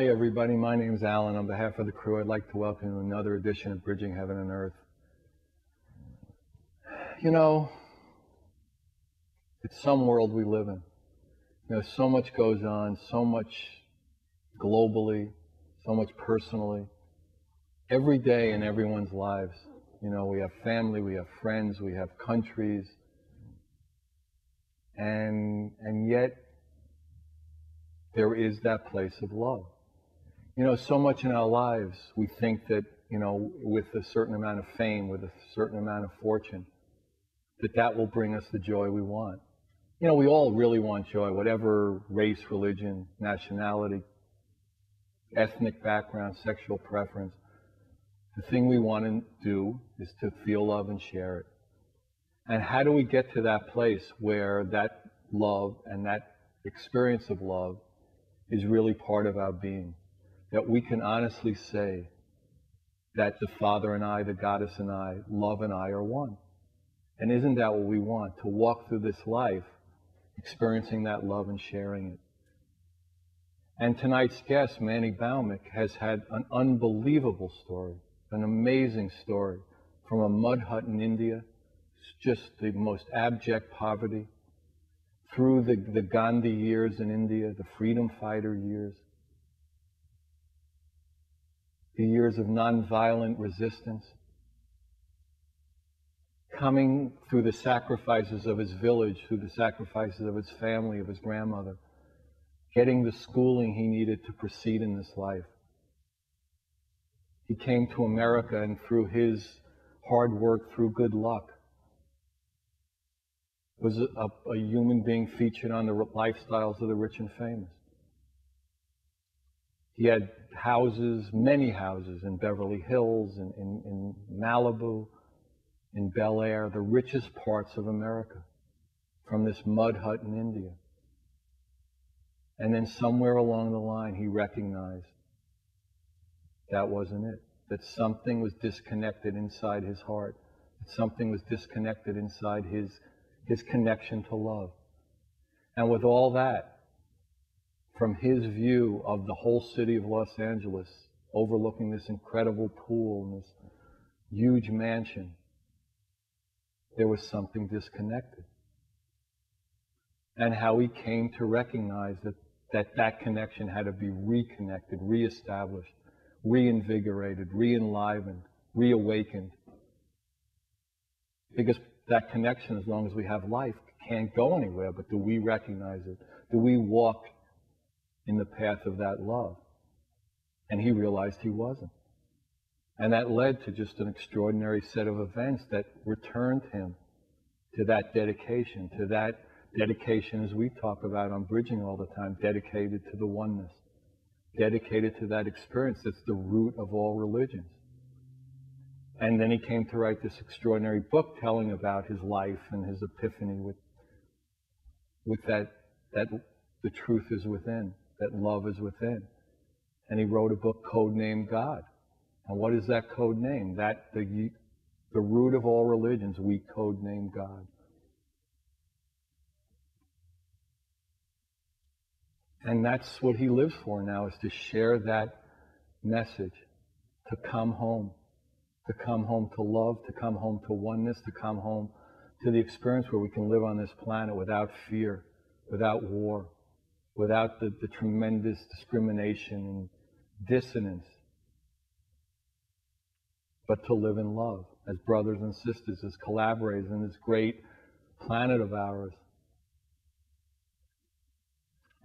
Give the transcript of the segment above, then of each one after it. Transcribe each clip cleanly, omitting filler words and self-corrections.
Hi everybody, my name is Alan. On behalf of the crew, I'd like to welcome you to another edition of Bridging Heaven and Earth. You know, it's some world we live in. You know, so much goes on, so much globally, so much personally, every day in everyone's lives. You know, we have family, we have friends, we have countries, and yet there is that place of love. You know, so much in our lives, we think that, you know, with a certain amount of fame, with a certain amount of fortune, that will bring us the joy we want. You know, we all really want joy, whatever race, religion, nationality, ethnic background, sexual preference. The thing we want to do is to feel love and share it. And how do we get to that place where that love and that experience of love is really part of our being? That we can honestly say that the Father and I, the Goddess and I, love and I are one. And isn't that what we want? To walk through this life experiencing that love and sharing it. And tonight's guest, Manny Bhaumik, has had an unbelievable story, an amazing story, from a mud hut in India, just the most abject poverty, through the Gandhi years in India, the freedom fighter years, the years of nonviolent resistance, coming through the sacrifices of his village, through the sacrifices of his family, of his grandmother, getting the schooling he needed to proceed in this life. He came to America, and through his hard work, through good luck, was a human being featured on the lifestyles of the rich and famous. He had houses, many houses, in Beverly Hills, in Malibu, in Bel Air, the richest parts of America, from this mud hut in India. And then somewhere along the line, he recognized that wasn't it, that something was disconnected inside his heart, that something was disconnected inside his connection to love. And with all that, from his view of the whole city of Los Angeles, overlooking this incredible pool and this huge mansion, there was something disconnected. And how he came to recognize that connection had to be reconnected, reestablished, reinvigorated, re-enlivened, reawakened. Because that connection, as long as we have life, can't go anywhere, but do we recognize it? Do we walk in the path of that love? And he realized he wasn't. And that led to just an extraordinary set of events that returned him to that dedication as we talk about on Bridging all the time, dedicated to the oneness, dedicated to that experience that's the root of all religions. And then he came to write this extraordinary book telling about his life and his epiphany with that the truth is within, that love is within. And he wrote a book codenamed God. And what is that code name? That the root of all religions, we codename God. And that's what he lives for now, is to share that message, to come home to love, to come home to oneness, to come home to the experience where we can live on this planet without fear, without war, without the tremendous discrimination and dissonance, but to live in love as brothers and sisters, as collaborators in this great planet of ours.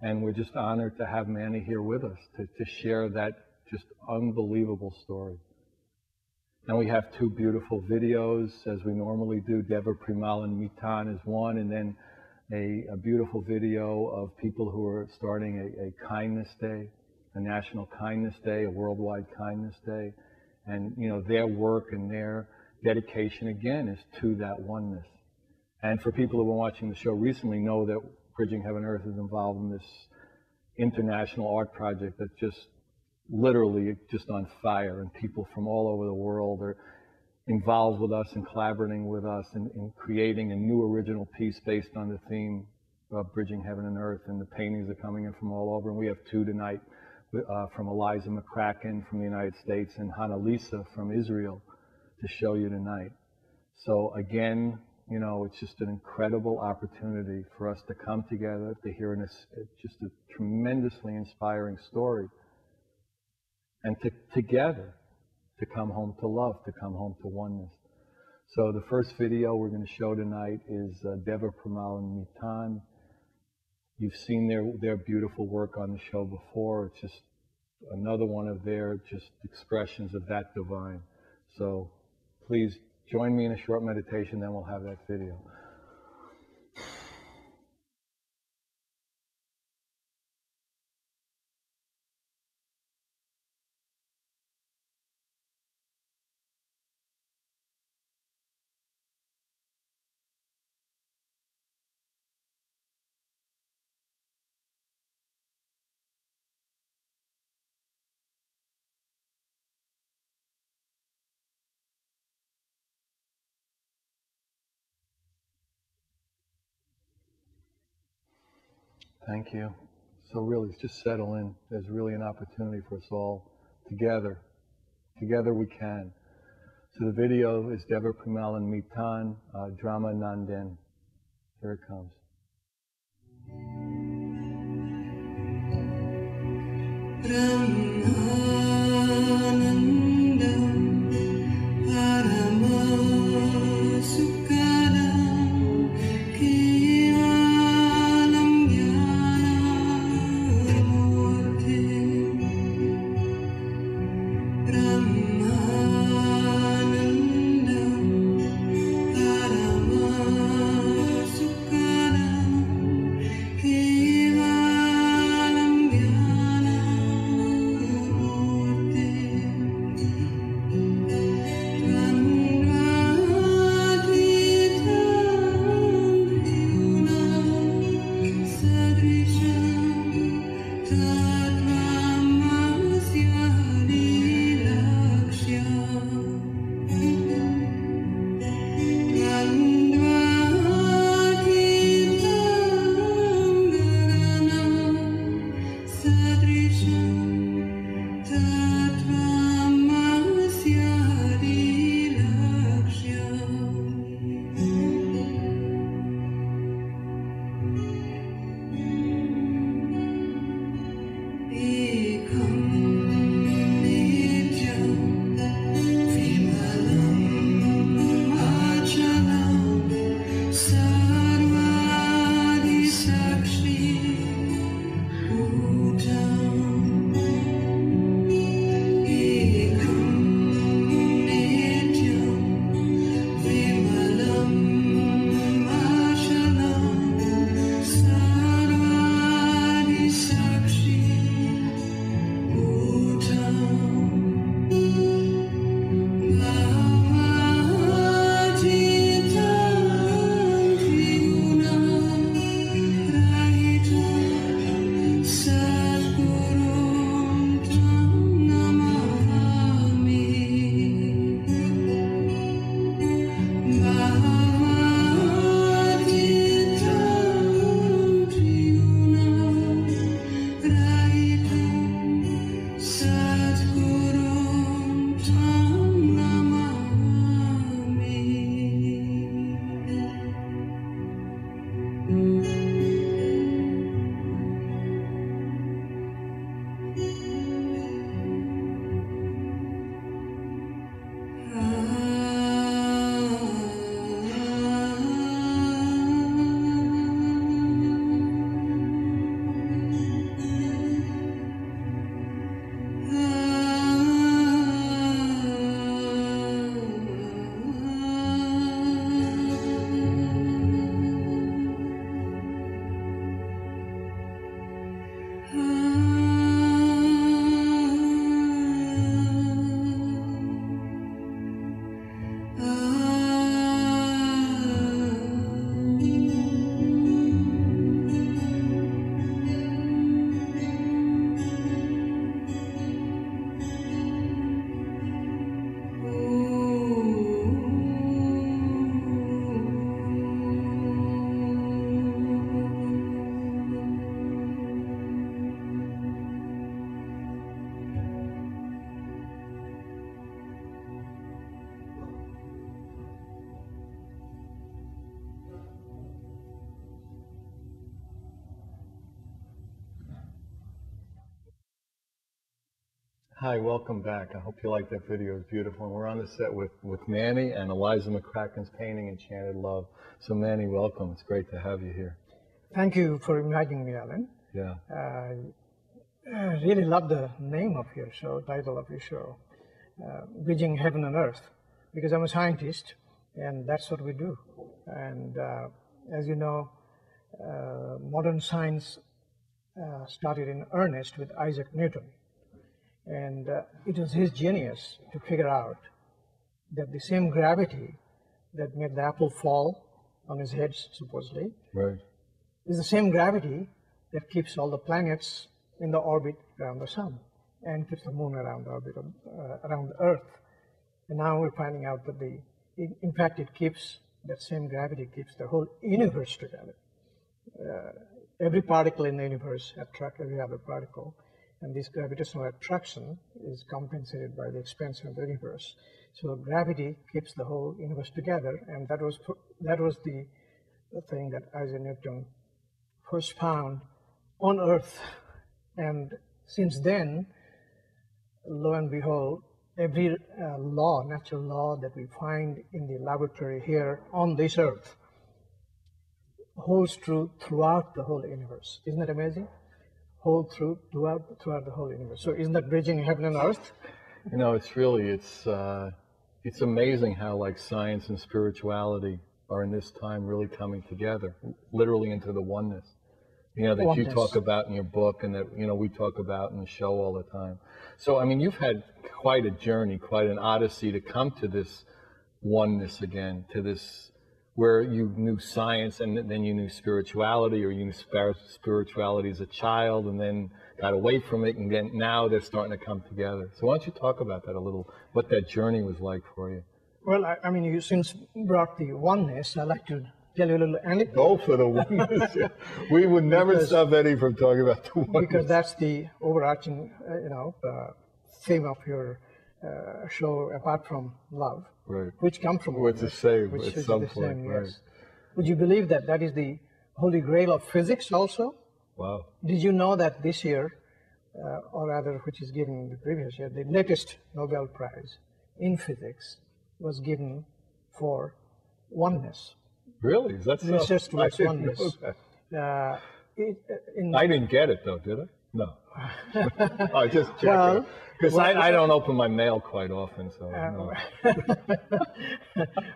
And we're just honored to have Manny here with us to share that just unbelievable story. And we have two beautiful videos, as we normally do. Deva Primal and Mitan is one, and then a beautiful video of people who are starting a kindness day, a national kindness day, a worldwide kindness day. And, you know, their work and their dedication, again, is to that oneness. And for people who have been watching the show recently know that Bridging Heaven and Earth is involved in this international art project that's just literally just on fire, and people from all over the world are involved with us and collaborating with us in creating a new original piece based on the theme of Bridging Heaven and Earth, and the paintings are coming in from all over, and we have two tonight from Eliza McCracken from the United States and Hannah Lisa from Israel to show you tonight. So again, you know, it's just an incredible opportunity for us to come together, to hear just a tremendously inspiring story, and together to come home to love, to come home to oneness. So the first video we're going to show tonight is Deva Premal and Mitan. You've seen their beautiful work on the show before. It's just another one of their just expressions of that divine. So please join me in a short meditation, then we'll have that video. Thank you. So really, just settle in. There's really an opportunity for us all together. Together we can. So the video is Deva Premal and Mitan, Drama Nandan. Here it comes. Hi, welcome back. I hope you like that video. It's beautiful. And we're on the set with Manny and Eliza McCracken's painting, Enchanted Love. So Manny, welcome. It's great to have you here. Thank you for inviting me, Alan. Yeah. I really love the name of your show, title of your show, Bridging Heaven and Earth, because I'm a scientist, and that's what we do. And as you know, modern science started in earnest with Isaac Newton. And it was his genius to figure out that the same gravity that made the apple fall on his head, supposedly, Right. is the same gravity that keeps all the planets in the orbit around the sun and keeps the moon around the orbit around the Earth. And now we're finding out that in fact, that same gravity keeps the whole universe together. Every particle in the universe attracts every other particle. And this gravitational attraction is compensated by the expansion of the universe. So gravity keeps the whole universe together, and that was the thing that Isaac Newton first found on Earth. And since then, lo and behold, every natural law that we find in the laboratory here on this Earth holds true throughout the whole universe. Isn't that amazing? Hold true throughout the whole universe. So isn't that bridging heaven and earth? You know, it's amazing how like science and spirituality are in this time really coming together, literally into the oneness. You know, that oneness. You talk about in your book, and that, you know, we talk about in the show all the time. So, I mean, you've had quite a journey, quite an odyssey to come to this oneness again, to this where you knew science and then you knew spirituality, or you knew spirituality as a child and then got away from it, and then now they're starting to come together. So why don't you talk about that a little, what that journey was like for you? Well, I mean, you since brought the oneness, I'd like to tell you a little anecdote. Go for the oneness. We would never stop Eddie from talking about the oneness. Because that's the overarching, theme of your show, apart from love. Right. Which comes from it's the same which at some point, yes. Right. Would you believe that that is the holy grail of physics also? Wow. Did you know that this year, or rather which is given the previous year, the latest Nobel Prize in physics was given for oneness. Really? Is that so? Research towards oneness. I didn't get it though, did I? No. I just checked. Well, because I don't open my mail quite often, so. No.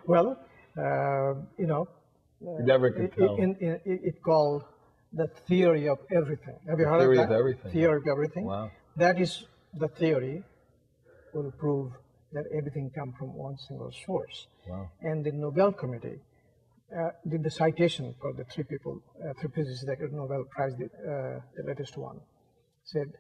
Well, you never can tell. It's called the theory of everything. Have you heard of that? Theory of everything. Theory of everything. Wow. That is the theory will prove that everything comes from one single source. Wow. And the Nobel Committee did the citation for the three physicists that got Nobel Prize, the latest one, said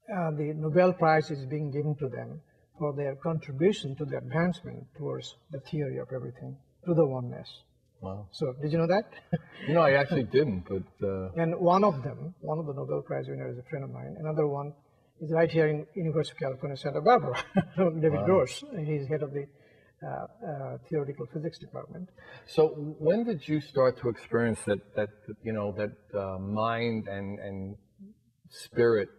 the Nobel Prize is being given to them for their contribution to the advancement towards the theory of everything, to the oneness. Wow. So, did you know that? You know, I actually didn't, but... And one of the Nobel Prize winners is a friend of mine. Another one is right here in University of California, Santa Barbara, David Gross. He's head of the theoretical physics department. So when did you start to experience that mind and spirit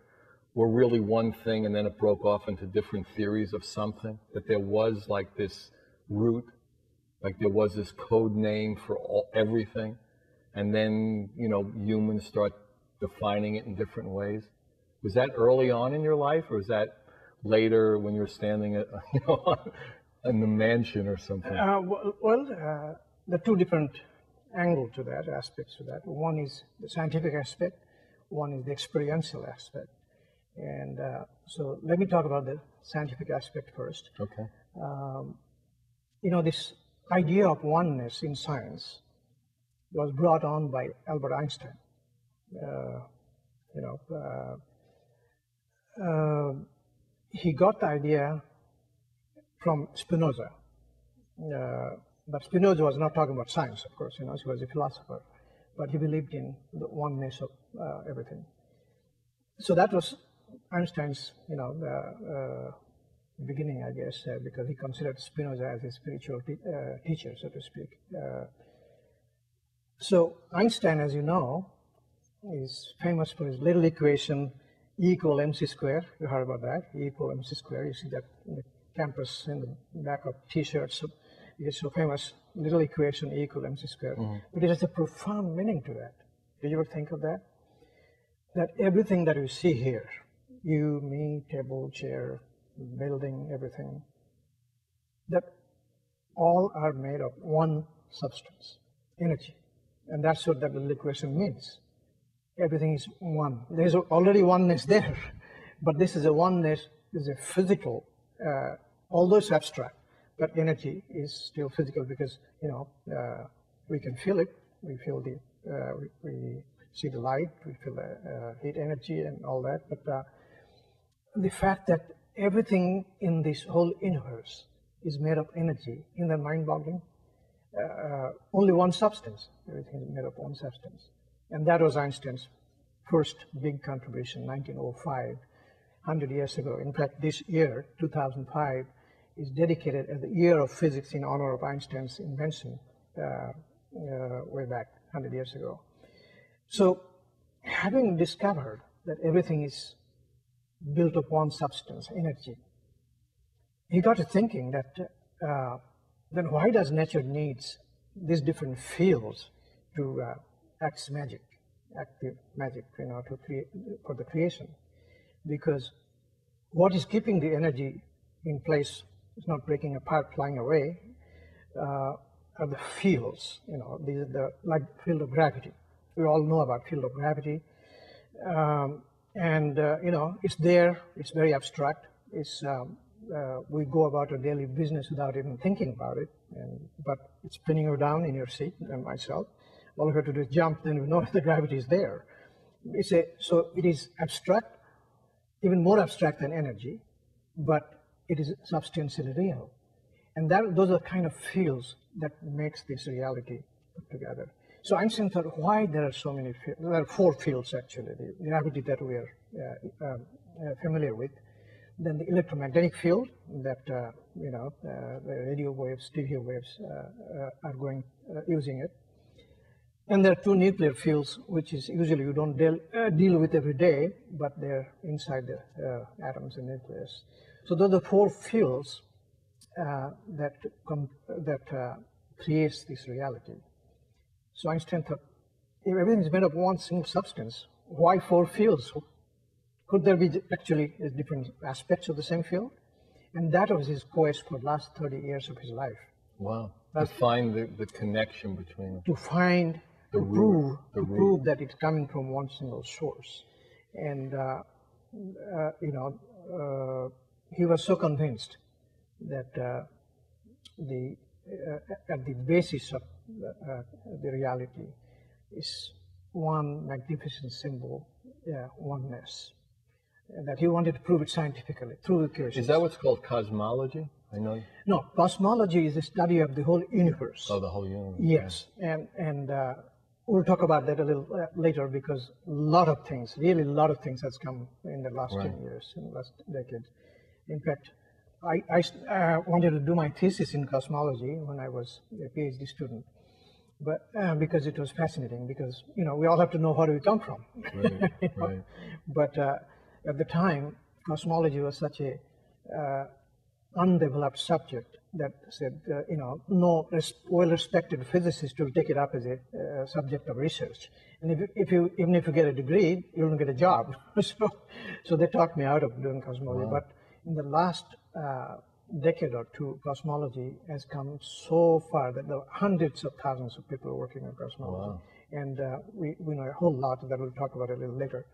were really one thing, and then it broke off into different theories of something? That there was like this root, like there was this code name for everything, and then, you know, humans start defining it in different ways. Was that early on in your life, or was that later when you were standing at, in the mansion or something? There are two different angles to that, aspects to that. One is the scientific aspect, one is the experiential aspect. And so let me talk about the scientific aspect first. Okay. This idea of oneness in science was brought on by Albert Einstein. He got the idea from Spinoza. But Spinoza was not talking about science, of course, he was a philosopher. But he believed in the oneness of everything. So that was Einstein's, beginning, I guess, because he considered Spinoza as his spiritual teacher, so to speak. So Einstein, as you know, is famous for his little equation E equal mc square. You heard about that? E equal mc square. You see that in the campus in the back of T-shirts. So it's so famous little equation E equal mc square. But it has a profound meaning to that. Did you ever think of that? That everything that you see here, you, me, table, chair, building, everything, that all are made of one substance, energy. And that's what that little equation means. Everything is one. There's already oneness there, but this is a oneness, is a physical, although it's abstract, but energy is still physical because, we can feel it. We feel we see the light, we feel the heat energy and all that. But the fact that everything in this whole universe is made of energy, isn't that mind-boggling? Only one substance. Everything is made of one substance. And that was Einstein's first big contribution, 1905, 100 years ago. In fact, this year, 2005, is dedicated as the year of physics in honor of Einstein's invention way back 100 years ago. So, having discovered that everything is built of one substance, energy, he got to thinking that then why does nature needs these different fields to act magic, active magic, to create for the creation? Because what is keeping the energy in place, is not breaking apart, flying away, are the fields. These are the like field of gravity. We all know about field of gravity, it's there. It's very abstract. It's we go about our daily business without even thinking about it, but it's pinning you down in your seat, and myself. All you have to do is jump, then you know the gravity is there. So it is abstract, even more abstract than energy, but it is substantially real. And those are the kind of fields that makes this reality put together. So Einstein thought, why there are so many fields? There are 4 fields actually, the gravity that we are familiar with. Then the electromagnetic field that, the radio waves, stereo waves are using it. And there are 2 nuclear fields, which is usually you don't deal with every day, but they're inside the atoms and nucleus. So those are the 4 fields that creates this reality. So Einstein thought, if everything is made of one single substance, why 4 fields? Could there be actually different aspects of the same field? And that was his quest for the last 30 years of his life. Wow. To find the connection between them. To find, to prove that it's coming from one single source. And, he was so convinced that at the basis of the reality is one magnificent symbol, oneness. And that he wanted to prove it scientifically through the equations. Is that what's called cosmology? I know. No, cosmology is the study of the whole universe. Oh, the whole universe. Yes, and we'll talk about that a little later because really a lot of things has come in the last 10 years, in the last decade. In fact, I wanted to do my thesis in cosmology when I was a Ph.D. student, but because it was fascinating. Because we all have to know where we come from. Right, right. But at the time, cosmology was such a undeveloped subject that said, no well-respected physicist will take it up as a subject of research. And even if you get a degree, you don't get a job. So they talked me out of doing cosmology. Wow. But in the last decade or two, cosmology has come so far that there are hundreds of thousands of people working on cosmology. Wow. And we know a whole lot that we'll talk about a little later.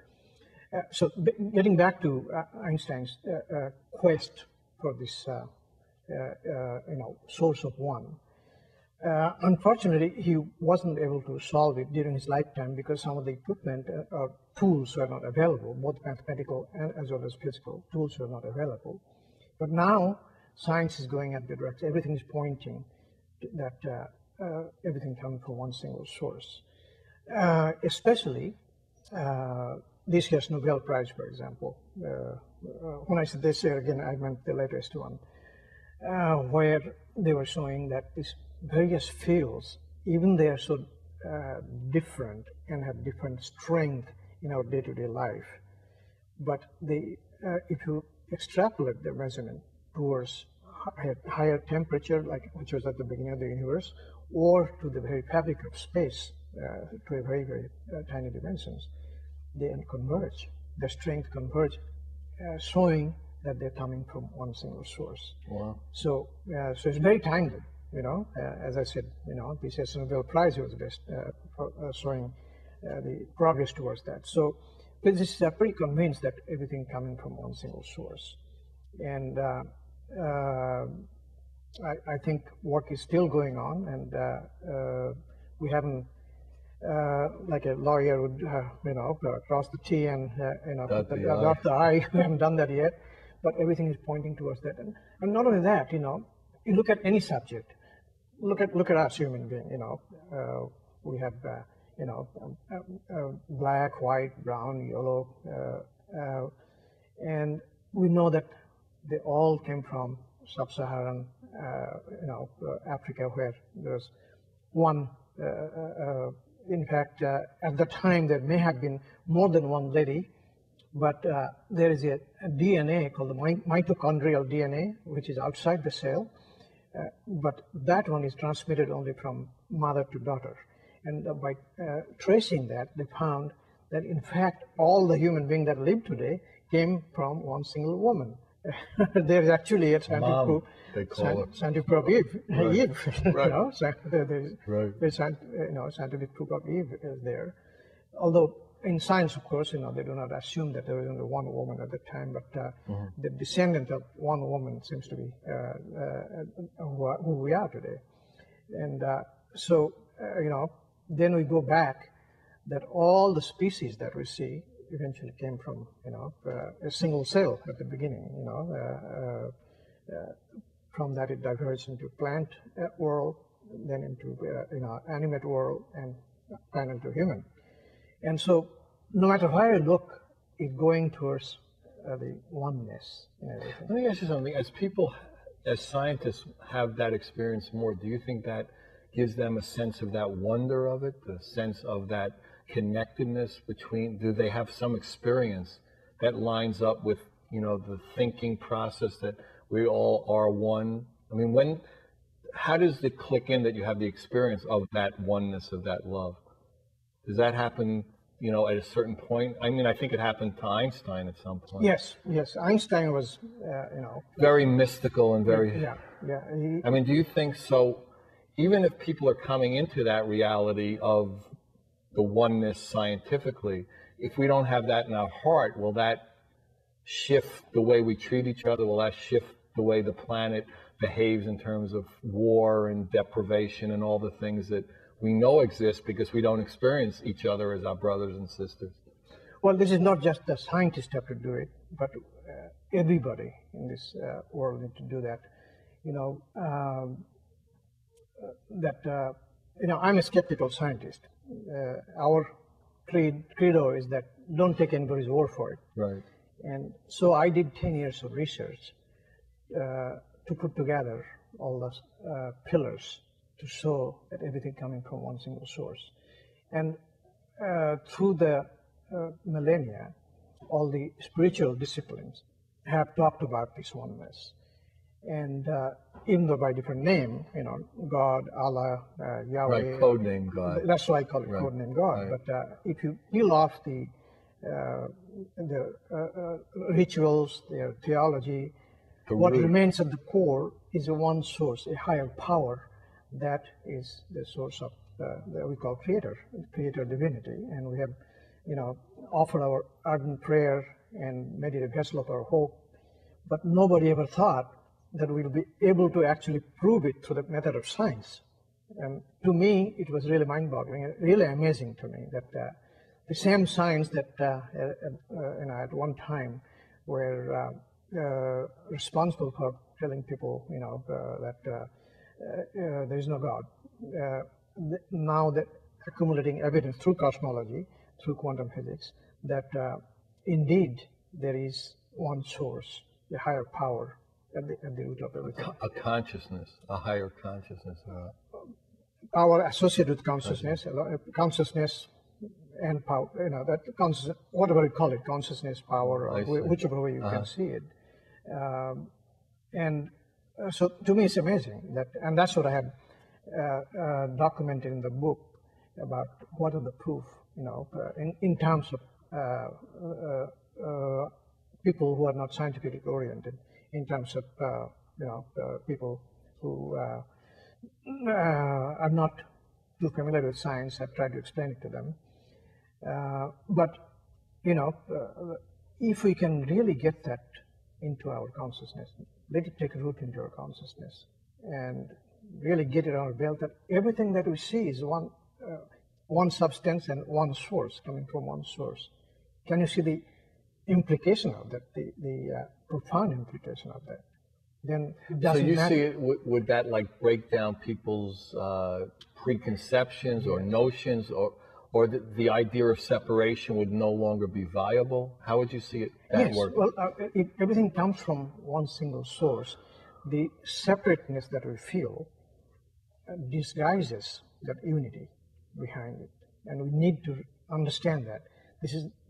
So getting back to Einstein's quest for this, source of one. Unfortunately, he wasn't able to solve it during his lifetime because some of the equipment or tools were not available, both mathematical and as well as physical tools were not available. But now science is going at the direction. Everything is pointing to that everything coming from one single source. Especially this year's Nobel Prize, for example. When I said this year again, I meant the latest one, where they were showing that these various fields, even they are so different and have different strength in our day-to-day life, but if you extrapolate the measurement towards higher temperature, like which was at the beginning of the universe, or to the very fabric of space, to a very, very tiny dimensions, they converge. The strength converge, showing that they're coming from one single source. Wow. So it's very timely. As I said, this year's Nobel Prize was best for showing the progress towards that. So physicists are pretty convinced that everything coming from one single source. And I think work is still going on, and we haven't, like a lawyer would, cross the T and dot the I. We haven't done that yet, but everything is pointing towards that. And not only that, you look at any subject. Look at us human being. We have black, white, brown, yellow, and we know that they all came from sub-Saharan, Africa, where there's one. In fact, at the time there may have been more than one lady, but there is a DNA called the mitochondrial DNA, which is outside the cell, but that one is transmitted only from mother to daughter. And by tracing that, they found that in fact all the human beings that live today came from one single woman. There's actually a scientific proof of Eve. Right. There's scientific proof of Eve is there. Although in science, of course, they do not assume that there was only one woman at the time, but the descendant of one woman seems to be who we are today. And so, then we go back that all the species that we see eventually came from, a single cell at the beginning, from that it diverged into plant world, then into, animate world, and finally to human. And so no matter where you look, it's going towards the oneness in everything. Let me ask you something. As people, as scientists have that experience more, do you think that gives them a sense of that wonder of it, the sense of that connectedness between, do they have some experience that lines up with, the thinking process that we all are one? I mean, how does it click in that you have the experience of that oneness, of that love? Does that happen, at a certain point? I mean, I think it happened to Einstein at some point. Yes. Einstein was, very mystical and very. Yeah. I mean, do you think so? Even if people are coming into that reality of the oneness scientifically, if we don't have that in our heart, will that shift the way we treat each other? Will that shift the way the planet behaves in terms of war and deprivation and all the things that we know exist because we don't experience each other as our brothers and sisters? Well, this is not just the scientists have to do it, but everybody in this world needs to do that. I'm a skeptical scientist. Our credo is that don't take anybody's word for it. Right. And so I did 10 years of research to put together all the pillars to show that everything coming from one single source. And through the millennia, all the spiritual disciplines have talked about this oneness. And even though by different name, God, Allah, Yahweh. Right, code name God. That's why I call it code name God. Right. But if you peel off the rituals, their theology, what remains at the core is a one source, a higher power that is the source of that we call creator divinity. And we have, offered our ardent prayer and made it a vessel of our hope. But nobody ever thought that we'll be able to actually prove it through the method of science. And to me, it was really mind-boggling, really amazing to me that the same science that at one time were responsible for telling people, that there is no God. Now that accumulating evidence through cosmology, through quantum physics, that indeed there is one source, a higher power at the root of everything. A consciousness, a higher consciousness. Power associated with consciousness. Consciousness and power, that whatever you call it, consciousness, power, or whichever way you can see it. So to me, it's amazing and that's what I have documented in the book about what are the proof, in terms of people who are not scientifically oriented, in terms of people who are not too familiar with science. I've tried to explain it to them. But if we can really get that into our consciousness, let it take root into our consciousness, and really get it on our belt that everything that we see is one substance and one source, coming from one source. Can you see the implication of that, the profound implication of that? Then it doesn't matter. See it, would that like break down people's preconceptions or notions, or the idea of separation would no longer be viable? How would you see it work? Well, everything comes from one single source. The separateness that we feel disguises that unity behind it, and we need to understand that.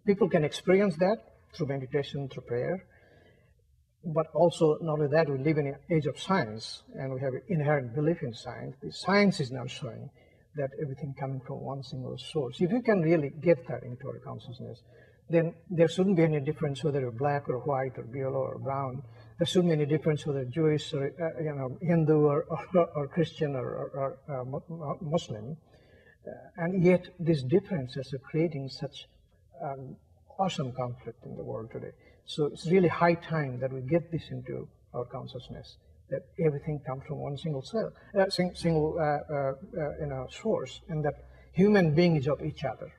People can experience that through meditation, through prayer, but also not only that, we live in an age of science, and we have an inherent belief in science. The science is now showing that everything coming from one single source. If you can really get that into our consciousness, then there shouldn't be any difference whether you're black or white or yellow or brown. There shouldn't be any difference whether Jewish or Hindu or Christian or Muslim. And yet these differences are creating such awesome conflict in the world today. So it's really high time that we get this into our consciousness, that everything comes from one single source, and that human beings of each other,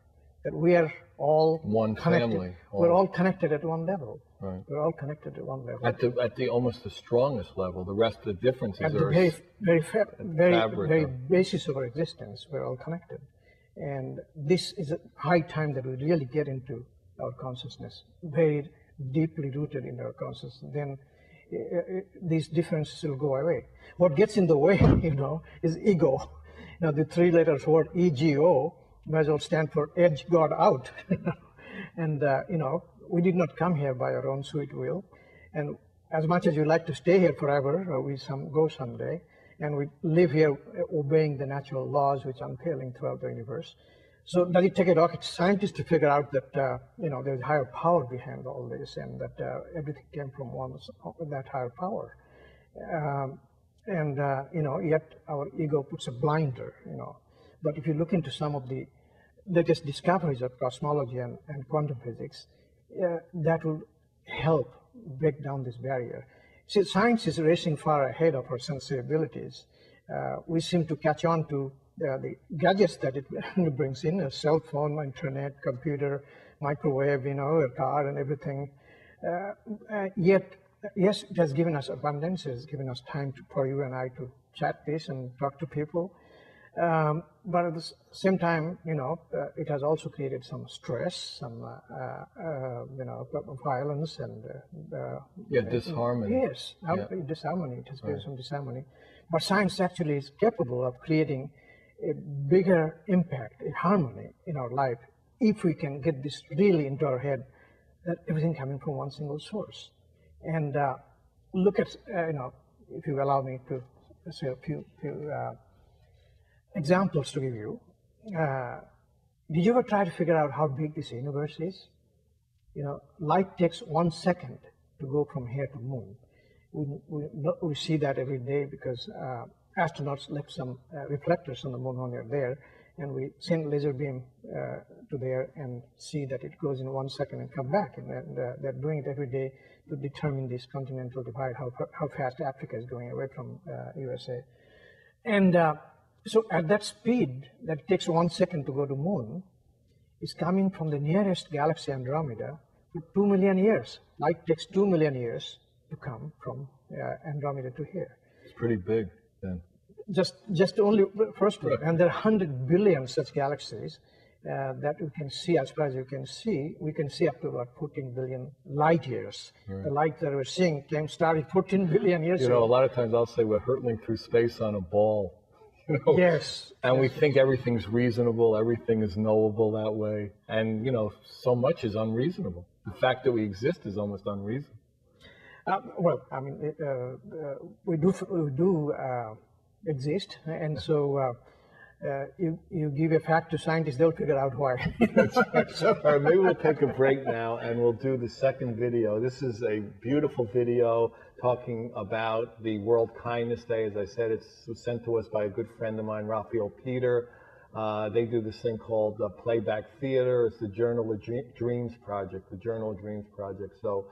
that we are all one connected. family. We're all connected at one level. Right. We're all connected at one level. At the almost the strongest level. The rest of the differences at are the very basis of our existence. We're all connected, and this is a high time that we really get into our consciousness, very deeply rooted in our consciousness. Then these differences will go away. What gets in the way, is ego. Now, the three-letter word EGO might as well stand for edge God out. And we did not come here by our own sweet will. And as much as you like to stay here forever, we go someday, and we live here obeying the natural laws which are unfailing throughout the universe. So does it take a rocket scientist to figure out that there's higher power behind all this, and that everything came from that higher power? Yet our ego puts a blinder, But if you look into some of the latest discoveries of cosmology and quantum physics, that will help break down this barrier. See, science is racing far ahead of our sensibilities. We seem to catch on to the gadgets that it brings in, a cell phone, internet, computer, microwave, a car and everything. Yet, yes, it has given us abundance, it has given us time for you and I to chat this and talk to people. But at the same time, it has also created some stress, some, violence and disharmony. Yes, disharmony. It has created some disharmony. But science actually is capable of creating a bigger impact, a harmony in our life, if we can get this really into our head, that everything coming from one single source. And look at, if you allow me to say a few examples to give you. Did you ever try to figure out how big this universe is? Light takes 1 second to go from here to moon. We see that every day because astronauts left some reflectors on the moon when they're there, and we send laser beam to there and see that it goes in 1 second and come back. And they're doing it every day to determine this continental divide, how fast Africa is going away from USA. And so at that speed, that takes 1 second to go to moon, is coming from the nearest galaxy, Andromeda, for 2 million years. Light takes 2 million years to come from Andromeda to here. It's pretty big then. Just only first one. And there are 100 billion such galaxies that we can see. As far as you can see, we can see up to about 14 billion light years. Right. The light that we're seeing started 14 billion years ago. A lot of times I'll say we're hurtling through space on a ball. You know? Yes. And we think everything's reasonable, everything is knowable that way. And, you know, so much is unreasonable. The fact that we exist is almost unreasonable. Well, I mean, we do exist, and so you give a fact to scientists, they'll figure out why. All right, maybe we'll take a break now and we'll do the second video. This is a beautiful video talking about the World Kindness Day. As I said, it was sent to us by a good friend of mine, Raphael Peter. They do this thing called Playback Theater. It's the Journal of Dreams Project, the Journal of Dreams Project. So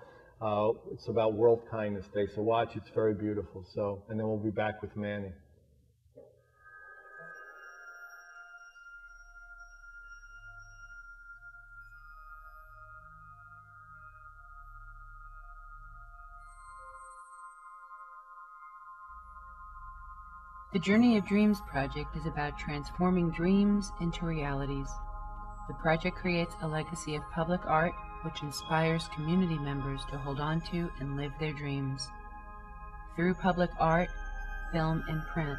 it's about World Kindness Day. So watch, it's very beautiful. So, and then we'll be back with Manny. The Journey of Dreams project is about transforming dreams into realities. The project creates a legacy of public art which inspires community members to hold on to and live their dreams. Through public art, film, and print,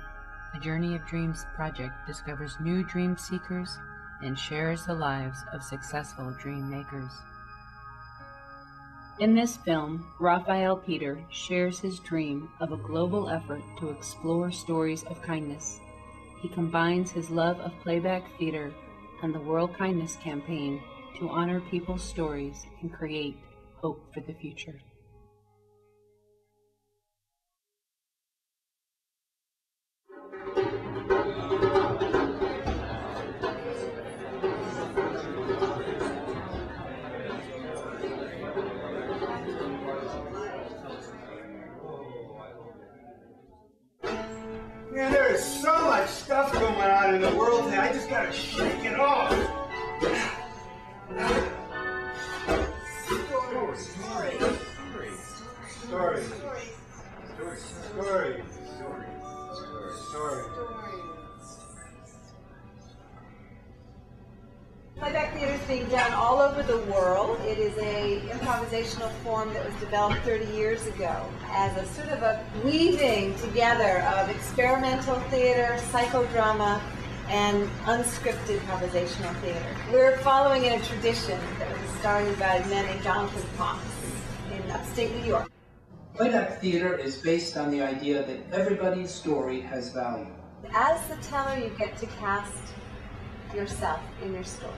the Journey of Dreams project discovers new dream seekers and shares the lives of successful dream makers. In this film, Raphael Peter shares his dream of a global effort to explore stories of kindness. He combines his love of playback theater and the World Kindness Campaign to honor people's stories and create hope for the future. Man, there is so much stuff going on in the world today. I just gotta shake it off. Story. Playback theater is being done all over the world. It is a improvisational form that was developed 30 years ago as a sort of a weaving together of experimental theater, psychodrama, and unscripted improvisational theater. We're following in a tradition that was started by Manny in upstate New York. Playback theater is based on the idea that everybody's story has value. As the teller, you get to cast yourself in your story.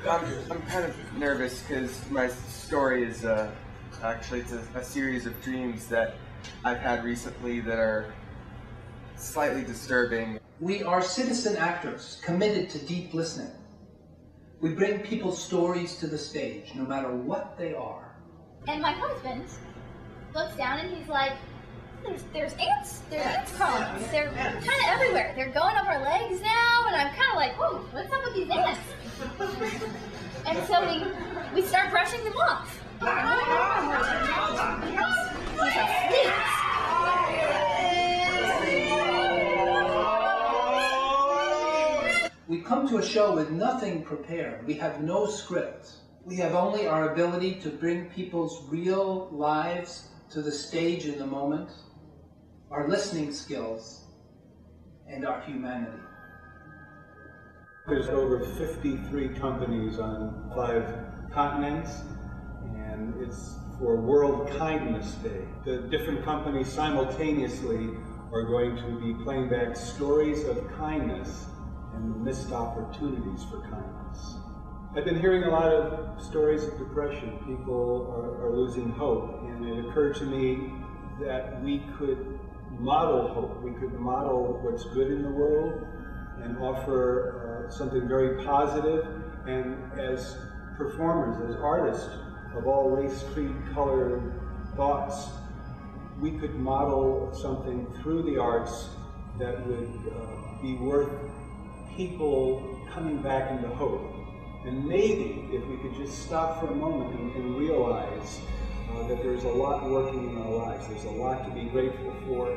I'm kind of nervous because my story is actually it's a series of dreams that I've had recently that are slightly disturbing. We are citizen actors committed to deep listening. We bring people's stories to the stage, no matter what they are. And my husband looks down and he's like, there's ants crawling. They're kind of everywhere. They're going up our legs now, and I'm kind of like, whoa, what's up with these ants? And so we start brushing them off. We come to a show with nothing prepared. We have no script. We have only our ability to bring people's real lives to the stage in the moment, our listening skills, and our humanity. There's over 53 companies on 5 continents, and it's for World Kindness Day. The different companies simultaneously are going to be playing back stories of kindness and missed opportunities for kindness. I've been hearing a lot of stories of depression. People are losing hope, and it occurred to me that we could model hope. We could model what's good in the world and offer something very positive. And as performers, as artists of all race, creed, color, thoughts, we could model something through the arts that would be worth people coming back into hope. And maybe if we could just stop for a moment and realize that there's a lot working in our lives, there's a lot to be grateful for,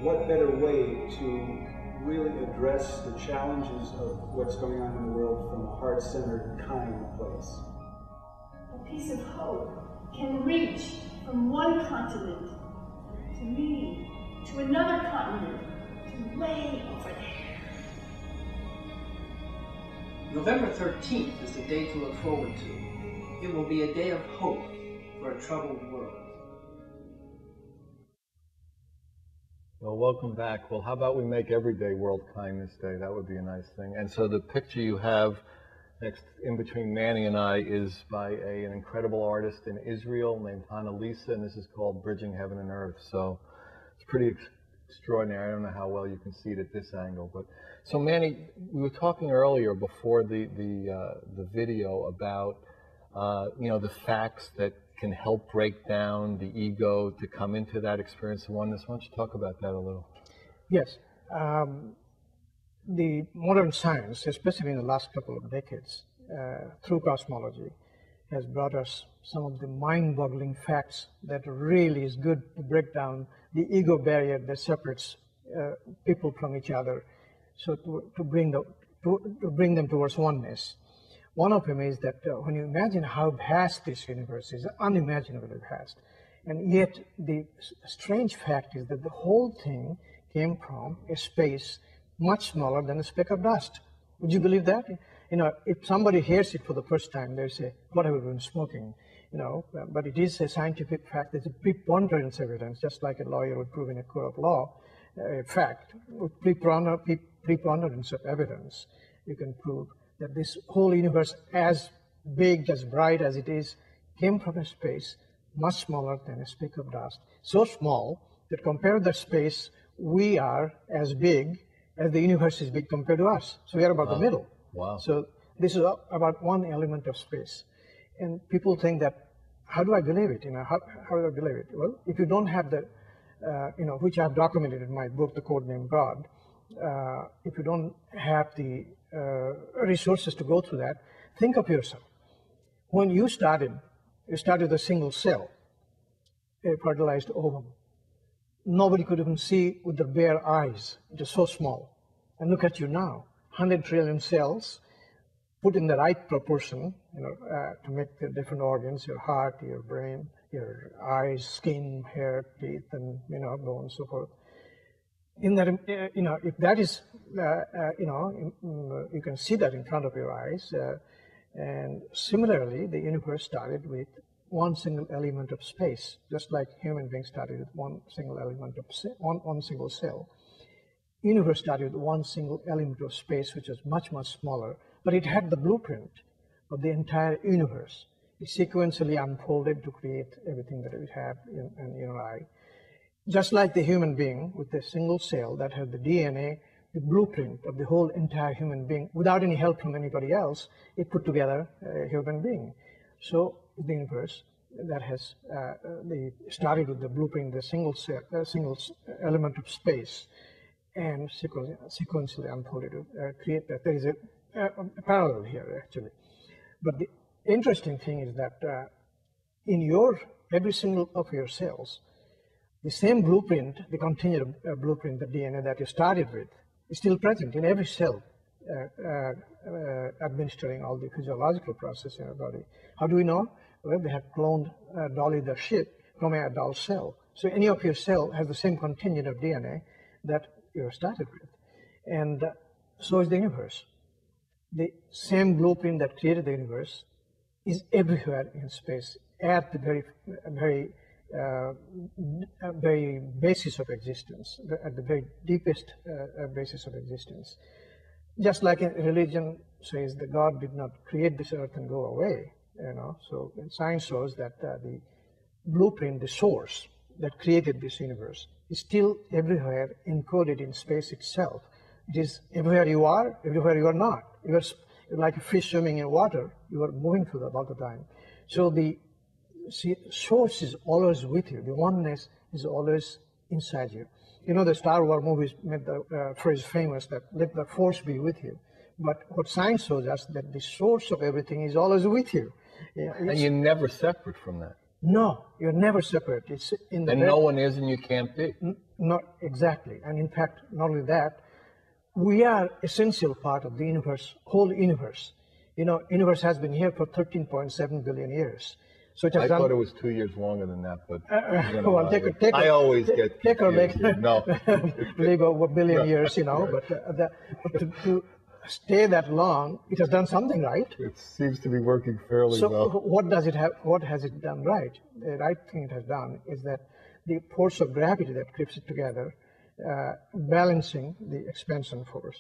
what better way to really address the challenges of what's going on in the world from a heart-centered, kind place. A piece of hope can reach from one continent to me to another continent, to way over there. November 13th is the day to look forward to. It will be a day of hope for a troubled world. Well, welcome back. Well, how about we make every day World Kindness Day? That would be a nice thing. And so the picture you have next in between Manny and I is by an incredible artist in Israel named Annalisa, and this is called Bridging Heaven and Earth. So it's pretty extraordinary. I don't know how well you can see it at this angle, but so Manny, we were talking earlier before the video about the facts that can help break down the ego to come into that experience of oneness. Why don't you talk about that a little? Yes. The modern science, especially in the last couple of decades, through cosmology, has brought us some of the mind-boggling facts that really is good to break down the ego barrier that separates people from each other, so to bring them towards oneness. One of them is that when you imagine how vast this universe is, unimaginably vast, and yet the strange fact is that the whole thing came from a space much smaller than a speck of dust. Would you believe that? If somebody hears it for the first time, they say, "What have you been smoking?" But it is a scientific fact. There's a preponderance evidence, just like a lawyer would prove in a court of law, a fact. With preponderance of evidence, you can prove that this whole universe, as big, as bright as it is, came from a space much smaller than a speck of dust. So small that compared to the space, we are as big as the universe is big compared to us. So we are about the middle. Wow. So this is about one element of space. And people think that, how do I believe it? How do I believe it? Well, if you don't have the, which I've documented in my book, The Codename God, if you don't have the resources to go through that, think of yourself. When you started a single cell, a fertilized ovum. Nobody could even see with their bare eyes. It is so small. And look at you now, 100 trillion cells, put in the right proportion, to make the different organs, your heart, your brain, your eyes, skin, hair, teeth, and bone and so forth. In that, if that is, you can see that in front of your eyes. And similarly, the universe started with one single element of space, just like human beings started with one single element of one single cell. Universe started with one single element of space, which was much, much smaller, but it had the blueprint of the entire universe. It sequentially unfolded to create everything that we have in your eye. Just like the human being with a single cell that had the DNA, the blueprint of the whole entire human being, without any help from anybody else, it put together a human being. So the universe that has started with the blueprint, the single element of space, and sequentially unfolded to create that. There is a parallel here, actually. But the interesting thing is that in every single of your cells, the same blueprint, the continued blueprint, the DNA that you started with, is still present in every cell, administering all the physiological process in your body. How do we know? Well, they have cloned Dolly the sheep from a doll cell. So any of your cell has the same contingent of DNA that you started with. And so is the universe. The same blueprint that created the universe is everywhere in space, at the very basis of existence, at the very deepest basis of existence. Just like a religion says that God did not create this earth and go away, So science shows that the blueprint, the source that created this universe, is still everywhere encoded in space itself. It is everywhere you are you are not. You are like a fish swimming in water. You are moving through that all the time. So the source is always with you. The oneness is always inside you. The Star Wars movies made the phrase famous that let the force be with you. But what science shows us that the source of everything is always with you. And you're never separate from that. No, you're never separate. It's in the and no one is and you can't be. Not exactly. And in fact, not only that, we are essential part of the universe, whole universe. Universe has been here for 13.7 billion years. So it has I done, thought it was 2 years longer than that, but you know, well, I always get take or make confused. No. live over a billion Right. years, you know. Right. But to stay that long, it has done something right. It seems to be working fairly So well. what does it have? What has it done right? The right thing it has done is that the force of gravity that keeps it together, balancing the expansion force,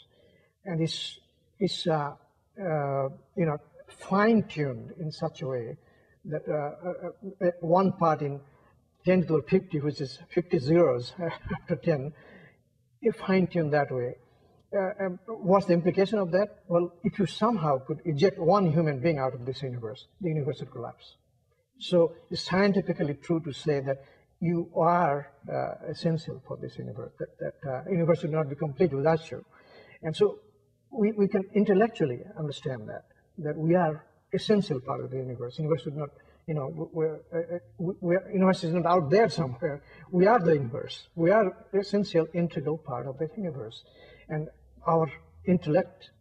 and is you know, fine-tuned in such a way that one part in 10 to the 50, which is 50 zeros after 10, if fine-tuned that way. What's the implication of that? Well, if you somehow could eject one human being out of this universe, the universe would collapse. So it's scientifically true to say that you are essential for this universe, that universe would not be complete without you. And so we can intellectually understand that we are essential part of the universe. Universe would not, you know, universe is not out there somewhere. We are the universe. We are essential, integral part of the universe. And our intellect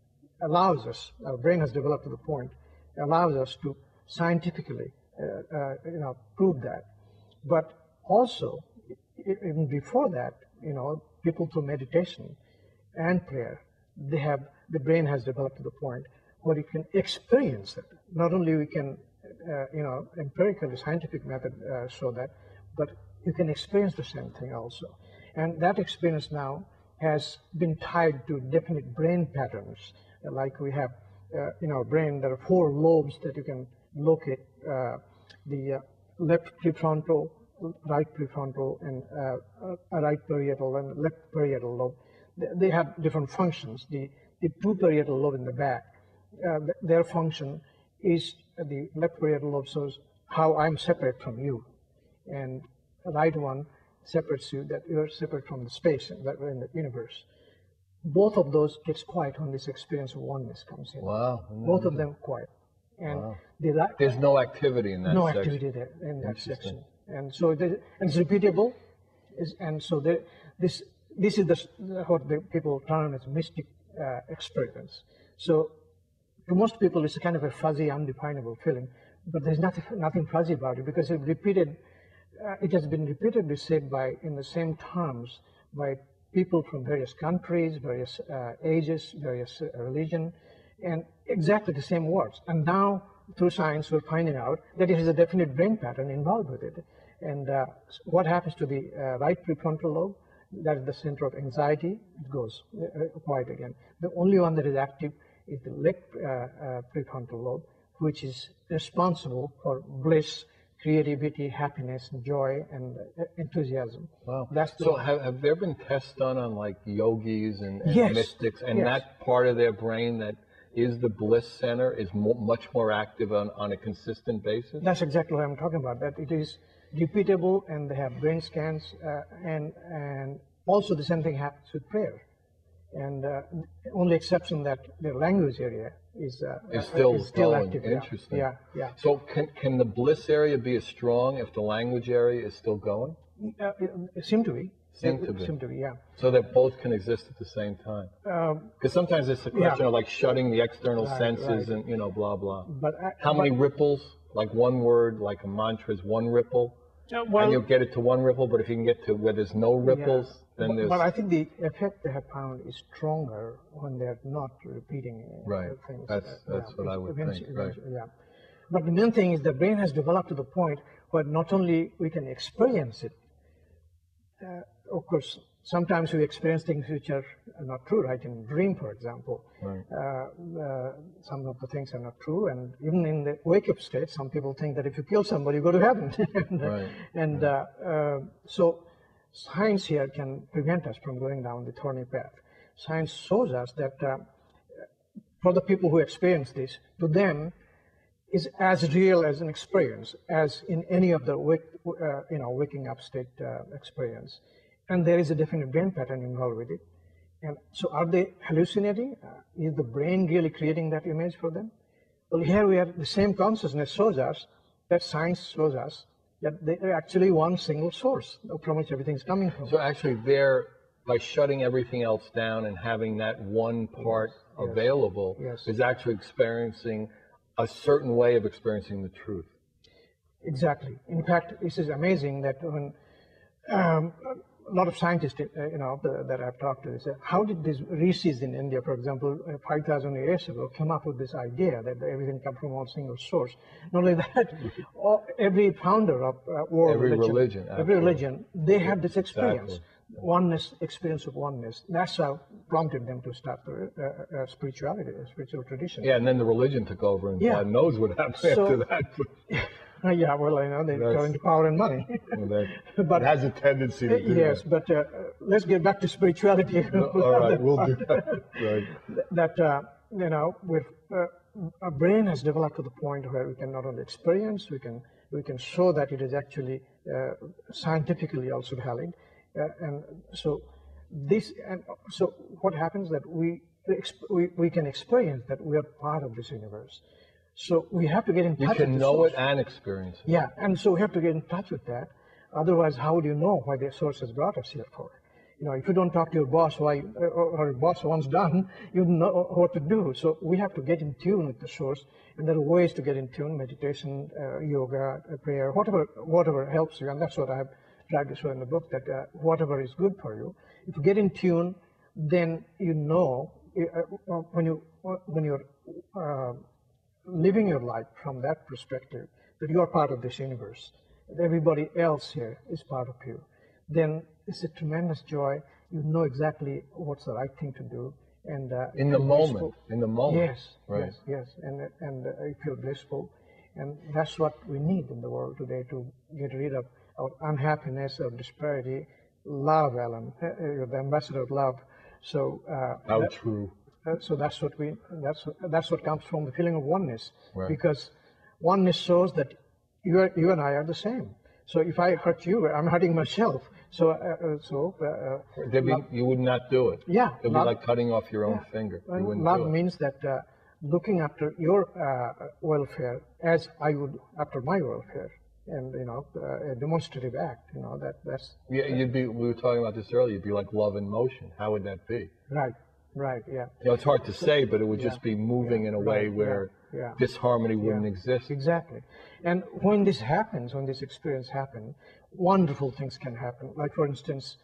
allows us, our brain has developed to the point, allows us to scientifically, you know, prove that. But also, even before that, you know, people through meditation and prayer, the brain has developed to the point where it can experience it. Not only we can, you know, empirically, scientific method show that, but you can experience the same thing also. And that experience now has been tied to definite brain patterns. Like we have, in our brain, there are 4 lobes that you can locate, the left prefrontal, right prefrontal, and right parietal and left parietal lobe. They have different functions. The 2 parietal lobe in the back, their function is the left parietal lobe shows how I'm separate from you, and the right one separates you, that you're separate from the space that we're in the universe. Both of those gets quiet when this experience of oneness comes in. Wow. Both of them quiet. And wow. There's no activity in that no section. activity there in that section. And so and it's repeatable. And so this is what the people term as mystic experience. So to most people, it's a kind of a fuzzy, undefinable feeling, but there's nothing fuzzy about it, because it has been repeatedly said in the same terms by people from various countries, various ages, various religion, and exactly the same words. And now, through science, we're finding out that it has a definite brain pattern involved with it. And what happens to the right prefrontal lobe? That is the center of anxiety. It goes quiet again. The only one that is active is the left prefrontal lobe, which is responsible for bliss, creativity, happiness, joy, and enthusiasm. Wow. That's so have there been tests done on like yogis and yes. mystics, and yes. that part of their brain that is the bliss center is much more active on a consistent basis? That's exactly what I'm talking about, that it is repeatable, and they have brain scans, and also the same thing happens with prayer. And only exception that the language area is still active. Interesting. Yeah. So can the bliss area be as strong if the language area is still going? It seems to be. Seem to be, yeah. So that both can exist at the same time. Because sometimes it's a question of like shutting the external senses and blah blah. But how many ripples? Like one word, like a mantra is one ripple, and you'll get it to one ripple. But if you can get to where there's no ripples, then there's. But I think the effect they have found is stronger when they're not repeating things. That's what I would think. Right. Yeah. But the main thing is the brain has developed to the point where not only we can experience it. Of course, sometimes we experience things which are not true, right? In dream, for example, some of the things are not true, and even in the wake-up state, some people think that if you kill somebody, you go to heaven. So science here can prevent us from going down the thorny path. Science shows us that for the people who experience this, to them, is as real as an experience as in any of the waking up state experience, and there is a definite brain pattern involved with it. And so, are they hallucinating? Is the brain really creating that image for them? Well, here we have the same consciousness shows us that science shows us that they're actually one single source from which everything is coming from. So actually, they're by shutting everything else down and having that one part available is actually experiencing a certain way of experiencing the truth. Exactly. In fact, this is amazing that when a lot of scientists, that I've talked to, say, how did these rishis in India, for example, 5,000 years ago, come up with this idea that everything comes from one single source? Not only that, every founder of world religion, they have this experience, oneness, experience of oneness. That's how prompted them to start spirituality, spiritual tradition. Yeah, and then the religion took over, and God knows what happened after that. Yeah, well, they got into power and money. But it has a tendency to do yes, but let's get back to spirituality. All right, we'll do that. Right. That with our brain has developed to the point where we can not only experience, we can show that it is actually scientifically also valid, and so what happens that we can experience that we are part of this universe. So we have to get in touch with the source. You can know it and experience it. Yeah, and so we have to get in touch with that. Otherwise, how would you know why the source has brought us here for? If you don't talk to your boss or your boss once done, you don't know what to do. So we have to get in tune with the source, and there are ways to get in tune: meditation, yoga, prayer, whatever helps you. And that's what I've tried to show in the book, that whatever is good for you. If you get in tune, then when you're living your life from that perspective, that you are part of this universe, that everybody else here is part of you, then it's a tremendous joy. You know exactly what's the right thing to do, and in the moment. Yes, right. yes, and you feel blissful, and that's what we need in the world today to get rid of our unhappiness, our disparity. Love, Alan, you're the ambassador of love. So how true. So that's what comes from the feeling of oneness, right. Because oneness shows that you and I are the same. So if I hurt you, I'm hurting myself. So you would not do it. Yeah, it'd be like cutting off your own finger. Love means that looking after your welfare as I would after my welfare, and a demonstrative act. That's. Yeah, we were talking about this earlier. You'd be like love in motion. How would that be? Right, yeah. It's hard to say, but it would just be moving in a way where disharmony wouldn't exist. Exactly. And when this happens, when this experience happens, wonderful things can happen. Like, for instance,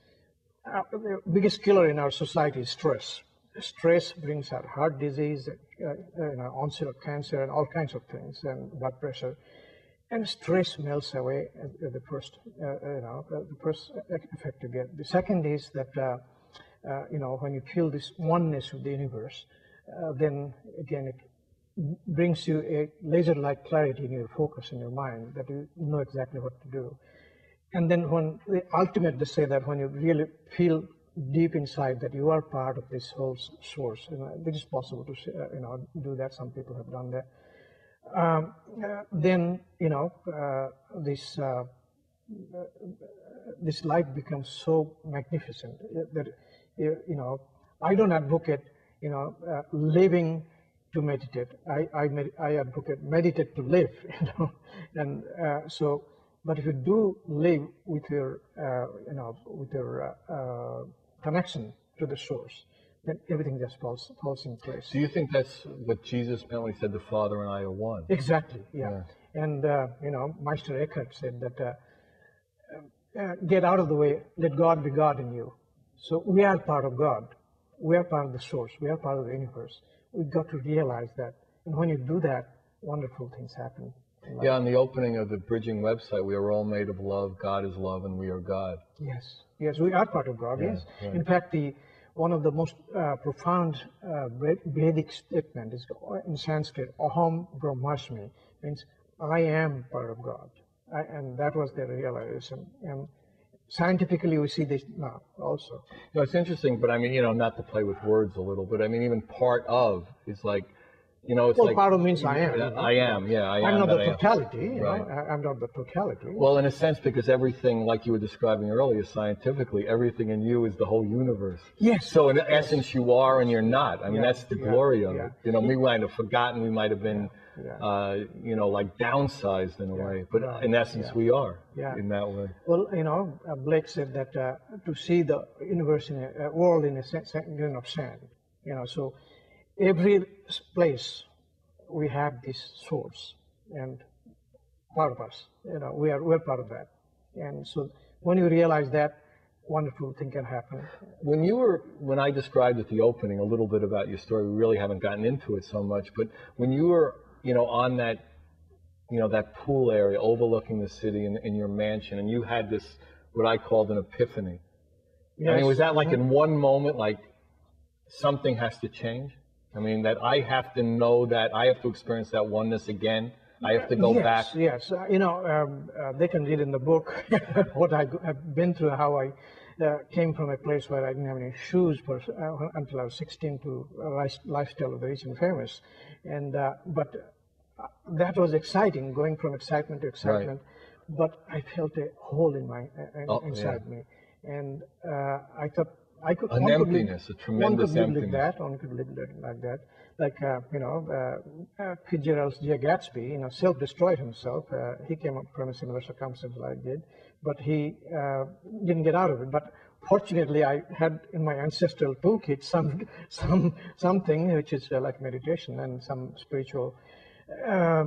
the biggest killer in our society is stress. Stress brings out heart disease, onset of cancer, and all kinds of things, and blood pressure. And stress melts away the first effect you get. The second is that when you feel this oneness with the universe, then again it brings you a laser-like clarity in your focus in your mind, that you know exactly what to do. And then when the ultimate, they say that when you really feel deep inside that you are part of this whole source, it is possible to do that. Some people have done that. Then this life becomes so magnificent that I don't advocate living to meditate. I advocate meditate to live. And but if you do live with your connection to the source, then everything just falls in place. Do you think that's what Jesus meant when he said the Father and I are one? Exactly, yeah. And Meister Eckhart said that get out of the way, let God be God in you. So we are part of God. We are part of the source. We are part of the universe. We've got to realize that. And when you do that, wonderful things happen. Yeah, on the opening of the Bridging website, we are all made of love. God is love, and we are God. Yes, we are part of God, yes. Right. In fact, one of the most profound Vedic statement is in Sanskrit, Aham Brahmasmi, means I am part of God. And that was their realization. And scientifically, we see this now also. It's interesting, but I mean, not to play with words a little, but I mean, even part of is like, it's like... part of means I am. I am, yeah, I am. I'm not the totality, right. I'm not the totality. Well, in a sense, because everything, like you were describing earlier, scientifically, everything in you is the whole universe. Yes. So in essence, you are and you're not. I mean, that's the glory of it. We might have forgotten, we might have been, like downsized in a way, but in essence, we are in that way. Well, Blake said that to see the universe in a world in a grain of sand, so every place we have this source, and part of us. We're part of that. And so when you realize that, wonderful thing can happen. When I described at the opening a little bit about your story, we really haven't gotten into it so much, but when you were, on that, that pool area overlooking the city in your mansion, and you had this, what I called an epiphany. Yes. I mean, was that like in one moment, like something has to change? I mean, that I have to know that I have to experience that oneness again. I have to go back. Yes, they can read in the book what I've been through, how I came from a place where I didn't have any shoes until I was 16 to a lifestyle of the rich and famous. And but that was exciting, going from excitement to excitement. Right. But I felt a hole in my inside me, and I thought I could. An emptiness, a tremendous emptiness. One could live like that. Like, Fitzgerald's J. Gatsby, self-destroyed himself. He came up from a similar circumstance like I did, but he didn't get out of it. But fortunately, I had in my ancestral toolkit something which is like meditation and some spiritual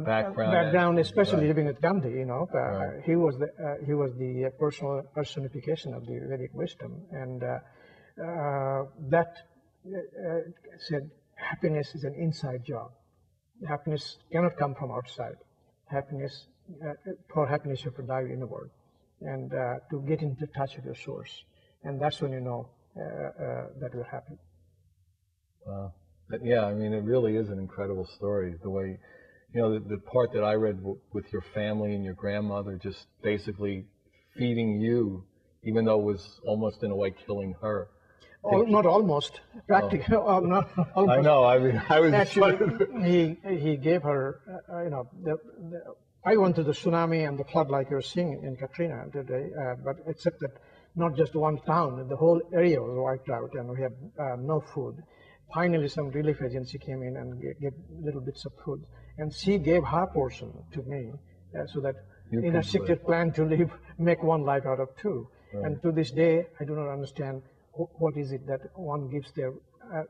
background, especially living with Gandhi. Right. He was the personal personification of the Vedic wisdom, and that said, happiness is an inside job. Happiness cannot come from outside. For happiness, you have to dive inward and to get into touch with your source. And that's when you know that you're happy. Wow. Yeah, I mean, it really is an incredible story. The way, the part that I read with your family and your grandmother just basically feeding you, even though it was almost in a way killing her. Not almost, practically. Not almost. I know. I mean, I was actually. He gave her. I went to the tsunami and the flood like you're seeing in Katrina today, but except that not just one town, the whole area was wiped out, and we had no food. Finally, some relief agency came in and gave little bits of food, and she gave her portion to me, so that in a secret plan to make one life out of two. Right. And to this day, I do not understand. What is it that one gives their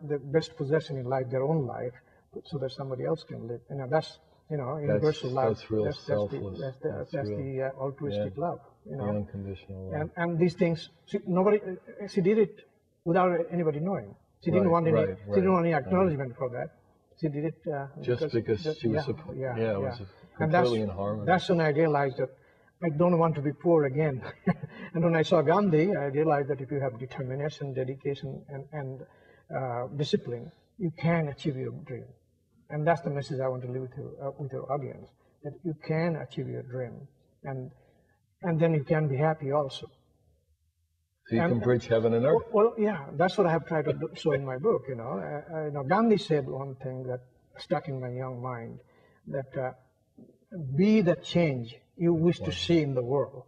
the best possession in life, their own life, so that somebody else can live? That's universal love. That's real selfless. That's the altruistic love. The unconditional love. And these things, she did it without anybody knowing. She didn't want any. She didn't want any acknowledgement for that. She did it just because she was. It was completely in harmony. That's when I realized that I don't want to be poor again. And when I saw Gandhi, I realized that if you have determination, dedication, and discipline, you can achieve your dream. And that's the message I want to leave with your audience, that you can achieve your dream. And then you can be happy also. So you can bridge heaven and earth. Well, yeah, that's what I have tried to show in my book. Gandhi said one thing that stuck in my young mind, that be the change you wish to see in the world.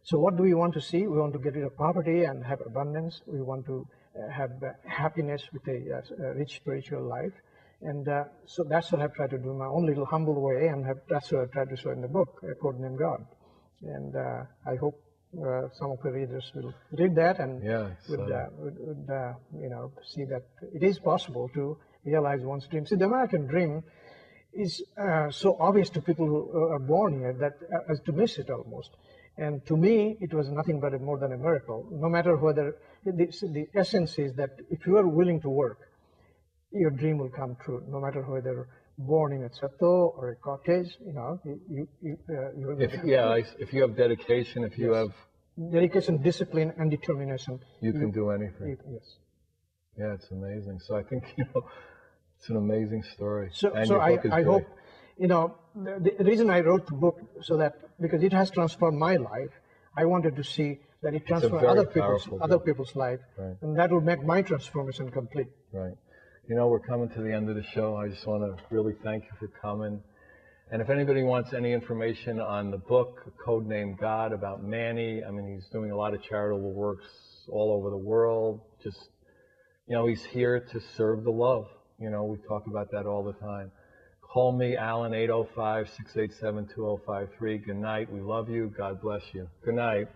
So what do we want to see? We want to get rid of poverty and have abundance. We want to have happiness with a rich spiritual life. And so that's what I've tried to do in my own little humble way, and that's what I've tried to show in the book, Code Name God. And I hope some of the readers will read that and would see that it is possible to realize one's dream. See, the American dream is so obvious to people who are born here that as to miss it almost. And to me, it was nothing but more than a miracle. No matter whether the essence is that if you are willing to work, your dream will come true. No matter whether born in a chateau or a cottage, if you have dedication, if you have dedication, discipline, and determination, you can do anything. Yes. Yeah, it's amazing. So I think it's an amazing story. So I hope, the reason I wrote the book, so that because it has transformed my life, I wanted to see that it transformed other people's life, right. And that will make my transformation complete. Right. We're coming to the end of the show. I just want to really thank you for coming. And if anybody wants any information on the book, Codename God, about Manny, I mean, he's doing a lot of charitable works all over the world. Just, he's here to serve the love. We talk about that all the time. Call me, Alan, 805-687-2053. Good night. We love you. God bless you. Good night.